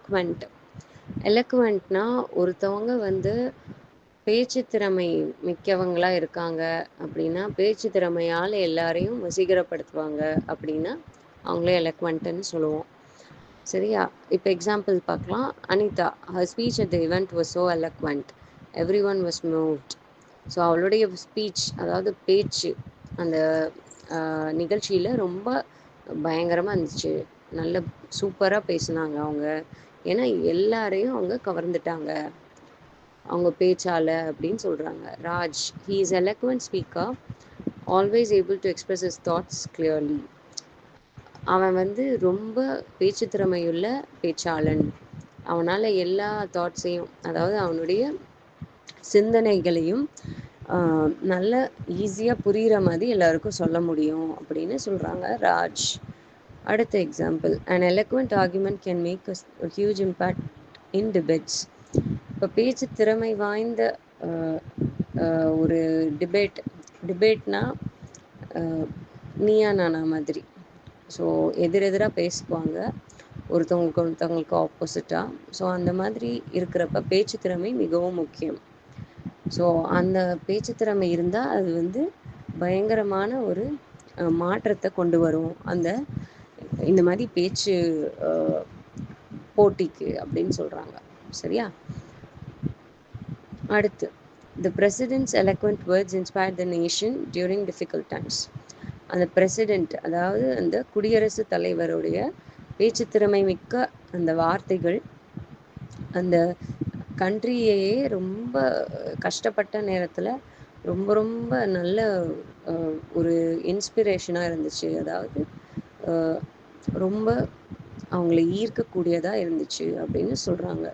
எலக்வெண்ட். எலக்வெண்ட்னா ஒருத்தவங்க வந்து பேச்சு திறமை மிக்கவங்களா இருக்காங்க அப்படின்னா, பேச்சு திறமையால் எல்லாரையும் வசீகரப்படுத்துவாங்க அப்படின்னா, அவங்கள எலக்வெண்ட்டுன்னு சொல்லுவோம். சரியா? இப்போ எக்ஸாம்பிள் பார்க்கலாம். Anita, her speech at the event was so eloquent. Everyone was moved. So அவளுடைய ஸ்பீச், அதாவது பேச்சு, அந்த நிகழ்ச்சியில் ரொம்ப பயங்கரமாக இருந்துச்சு. நல்ல சூப்பராக பேசுனாங்க அவங்க. ஏன்னா எல்லாரையும் அவங்க கவர்ந்துட்டாங்க அவங்க பேச்சால அப்படின்னு சொல்கிறாங்க. Raj, he is eloquent speaker, always able to express his thoughts clearly. அவன் வந்து ரொம்ப பேச்சு திறமையுள்ள பேச்சாளன். அவனால் எல்லா தாட்ஸையும், அதாவது அவனுடைய சிந்தனைகளையும் நல்ல ஈஸியாக புரிகிற மாதிரி எல்லாருக்கும் சொல்ல முடியும் அப்படின்னு சொல்கிறாங்க ராஜ். அடுத்த example, an eloquent argument can make a huge impact in debates. இப்போ பேச்சு திறமை வாய்ந்த ஒரு டிபேட்னா நீயா நானா மாதிரி. ஸோ எதிரெதிராக பேசுவாங்க ஒருத்தவங்களுக்கு ஆப்போசிட்டாக. ஸோ அந்த மாதிரி இருக்கிறப்ப பேச்சு திறமை மிகவும் முக்கியம். ஸோ அந்த பேச்சு திறமை இருந்தால் அது வந்து பயங்கரமான ஒரு மாற்றத்தை கொண்டு வரும் இந்த மாதிரி பேச்சு போட்டிக்கு அப்படின்னு சொல்கிறாங்க. சரியா? அடுத்து, the president's eloquent words inspired the nation during difficult times. அந்த பிரசிடெண்ட், அதாவது அந்த குடியரசுத் தலைவருடைய பேச்சு திறமை மிக்க அந்த வார்த்தைகள் அந்த கண்ட்ரியையே ரொம்ப கஷ்டப்பட்ட நேரத்தில் ரொம்ப ரொம்ப நல்ல ஒரு இன்ஸ்பிரேஷனாக இருந்துச்சு. அதாவது ரொம்ப அவங்கள ஈர்க்கக்கூடியதாக இருந்துச்சு அப்படின்னு சொல்கிறாங்க.